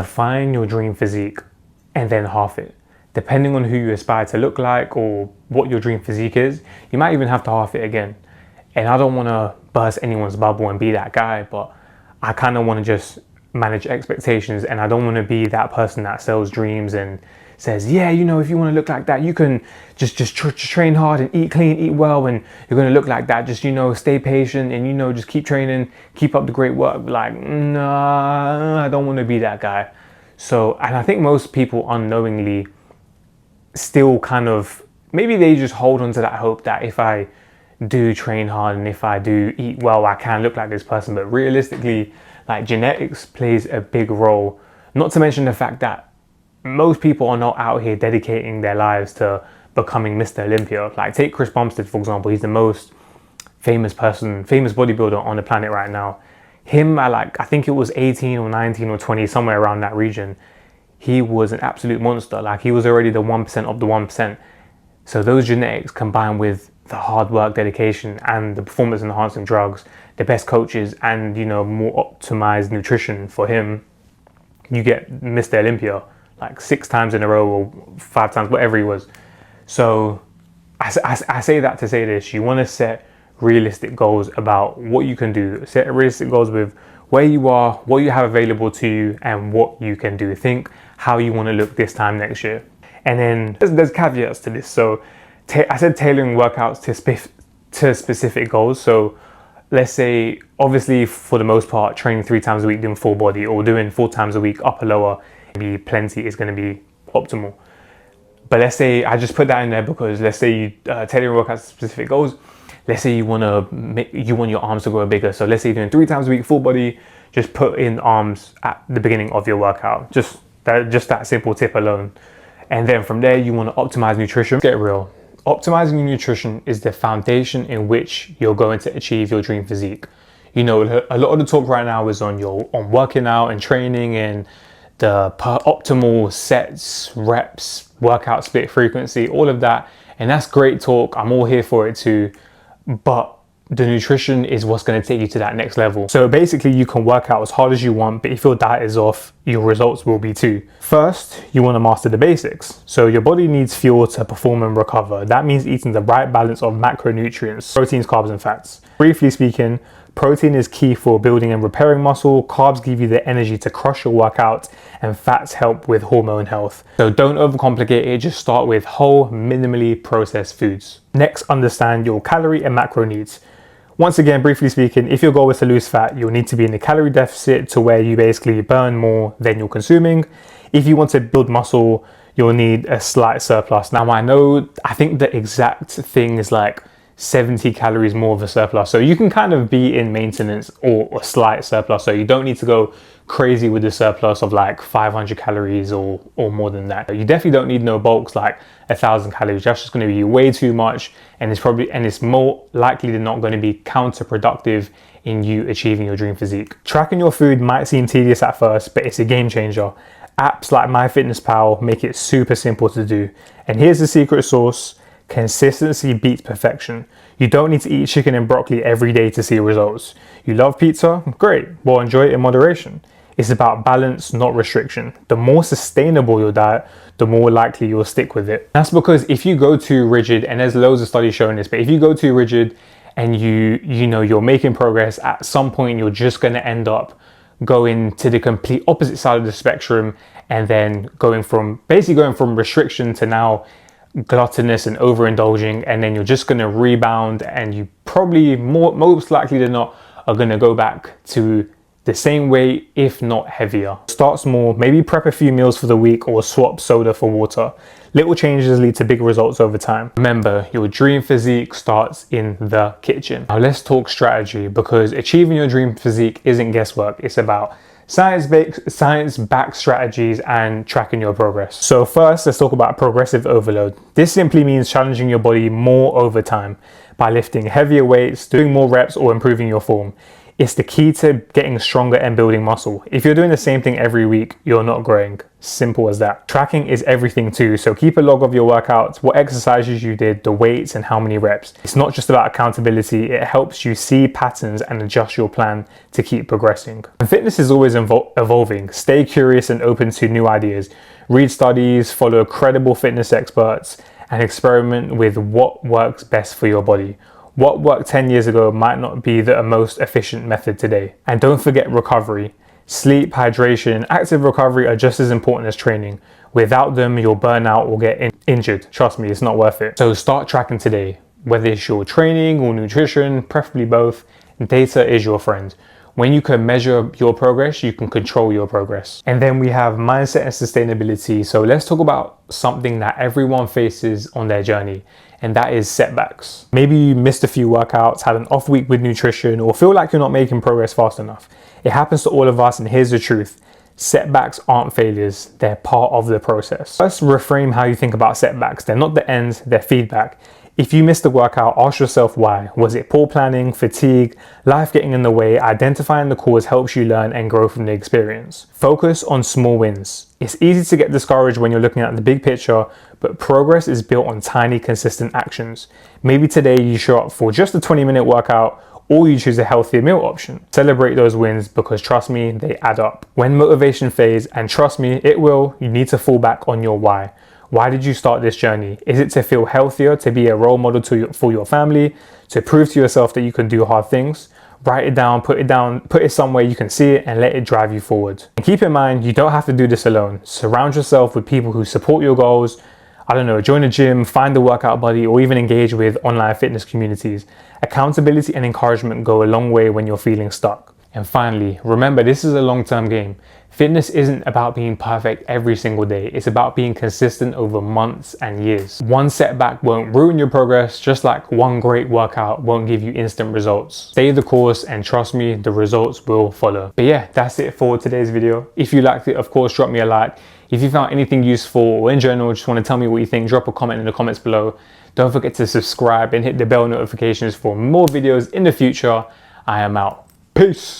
Define your dream physique and then half it. Depending on who you aspire to look like or what your dream physique is, you might even have to half it again. And I don't want to burst anyone's bubble and be that guy, but I kind of want to just manage expectations, and I don't want to be that person that sells dreams and says, yeah, you know, if you want to look like that, you can just train hard and eat clean, eat well, and you're going to look like that. Just, you know, stay patient and, you know, just keep training, keep up the great work. Like, nah, I don't want to be that guy. So, and I think most people unknowingly still kind of, maybe they just hold on to that hope that if I do train hard and if I do eat well, I can look like this person. But realistically, like, genetics plays a big role, not to mention the fact that most people are not out here dedicating their lives to becoming Mr. Olympia. Like, take Chris Bumstead, for example. He's the most famous bodybuilder on the planet right now. Him at, like, I think it was 18 or 19 or 20, somewhere around that region, he was an absolute monster. Like, he was already the 1% of the 1%. So those genetics combined with the hard work, dedication, and the performance enhancing drugs, the best coaches, and, you know, more optimized nutrition for him, you get Mr. Olympia like 6 times in a row or 5 times, whatever he was. So I say that to say this: you want to set realistic goals about what you can do. Set realistic goals with where you are, what you have available to you, and what you can do. Think how you want to look this time next year. And then there's caveats to this. So I said tailoring workouts to specific goals. So let's say, obviously, for the most part, training 3 times a week doing full body, or doing 4 times a week upper lower, maybe plenty is going to be optimal. But let's say I just put that in there because let's say you tailoring workouts to specific goals. Let's say you want your arms to grow bigger. So let's say you're doing 3 times a week full body. Just put in arms at the beginning of your workout. Just that simple tip alone. And then from there, you want to optimize nutrition. Get real. Optimizing your nutrition is the foundation in which you're going to achieve your dream physique. You know, a lot of the talk right now is on working out and training and the optimal sets, reps, workout split frequency, all of that. And that's great talk. I'm all here for it too. But the nutrition is what's going to take you to that next level. So basically, you can work out as hard as you want, but if your diet is off, your results will be too. First, you want to master the basics. So your body needs fuel to perform and recover. That means eating the right balance of macronutrients, proteins, carbs, and fats. Briefly speaking, protein is key for building and repairing muscle, carbs give you the energy to crush your workout, and fats help with hormone health. So don't overcomplicate it, just start with whole, minimally processed foods. Next, understand your calorie and macro needs. Once again, briefly speaking, if your goal is to lose fat, you'll need to be in a calorie deficit to where you basically burn more than you're consuming. If you want to build muscle, you'll need a slight surplus. Now, I think the exact thing is like 70 calories more of a surplus. So you can kind of be in maintenance or a slight surplus. So you don't need to go crazy with the surplus of like 500 calories or more than that. You definitely don't need no bulks like 1,000 calories. That's just going to be way too much, and it's more likely than not going to be counterproductive in you achieving your dream physique. Tracking your food might seem tedious at first, but it's a game changer. Apps like MyFitnessPal make it super simple to do. And here's the secret sauce: consistency beats perfection. You don't need to eat chicken and broccoli every day to see results. You love pizza? Great. Well, enjoy it in moderation. It's about balance, not restriction. The more sustainable your diet, the more likely you'll stick with it. That's because if you go too rigid, and there's loads of studies showing this, but if you go too rigid and you're making progress, at some point you're just going to end up going to the complete opposite side of the spectrum, and then going from restriction to now gluttonous and overindulging, and then you're just going to rebound, and you probably most likely than not are going to go back to the same way, if not heavier. Start small, maybe prep a few meals for the week or swap soda for water. Little changes lead to big results over time. Remember, your dream physique starts in the kitchen. Now let's talk strategy, because achieving your dream physique isn't guesswork. It's about science-backed strategies and tracking your progress. So first, let's talk about progressive overload. This simply means challenging your body more over time by lifting heavier weights, doing more reps, or improving your form. It's the key to getting stronger and building muscle. If you're doing the same thing every week, you're not growing. Simple as that. Tracking is everything too, so keep a log of your workouts, what exercises you did, the weights, and how many reps. It's not just about accountability, it helps you see patterns and adjust your plan to keep progressing. And fitness is always evolving. Stay curious and open to new ideas. Read studies, follow credible fitness experts, and experiment with what works best for your body. What worked 10 years ago might not be the most efficient method today. And don't forget recovery. Sleep, hydration, active recovery are just as important as training. Without them, you'll burn out or get injured. Trust me, it's not worth it. So start tracking today. Whether it's your training or nutrition, preferably both, data is your friend. When you can measure your progress, you can control your progress. And then we have mindset and sustainability. So let's talk about something that everyone faces on their journey, and that is setbacks. Maybe you missed a few workouts, had an off week with nutrition, or feel like you're not making progress fast enough. It happens to all of us, and here's the truth. Setbacks aren't failures, they're part of the process. First, reframe how you think about setbacks. They're not the end, they're feedback. If you missed a workout, ask yourself why. Was it poor planning, fatigue, life getting in the way? Identifying the cause helps you learn and grow from the experience. Focus on small wins. It's easy to get discouraged when you're looking at the big picture, but progress is built on tiny, consistent actions. Maybe today you show up for just a 20-minute workout, or you choose a healthier meal option. Celebrate those wins because trust me, they add up. When motivation fades, and trust me, it will, you need to fall back on your why. Why did you start this journey? Is it to feel healthier, to be a role model for your family, to prove to yourself that you can do hard things? Write it down, put it somewhere you can see it, and let it drive you forward. And keep in mind, you don't have to do this alone. Surround yourself with people who support your goals. I don't know, join a gym, find a workout buddy, or even engage with online fitness communities. Accountability and encouragement go a long way when you're feeling stuck. And finally, remember, this is a long-term game. Fitness isn't about being perfect every single day. It's about being consistent over months and years. One setback won't ruin your progress, just like one great workout won't give you instant results. Stay the course and trust me, the results will follow. But yeah, that's it for today's video. If you liked it, of course, drop me a like. If you found anything useful or in general, just want to tell me what you think, drop a comment in the comments below. Don't forget to subscribe and hit the bell notifications for more videos in the future. I am out. Peace.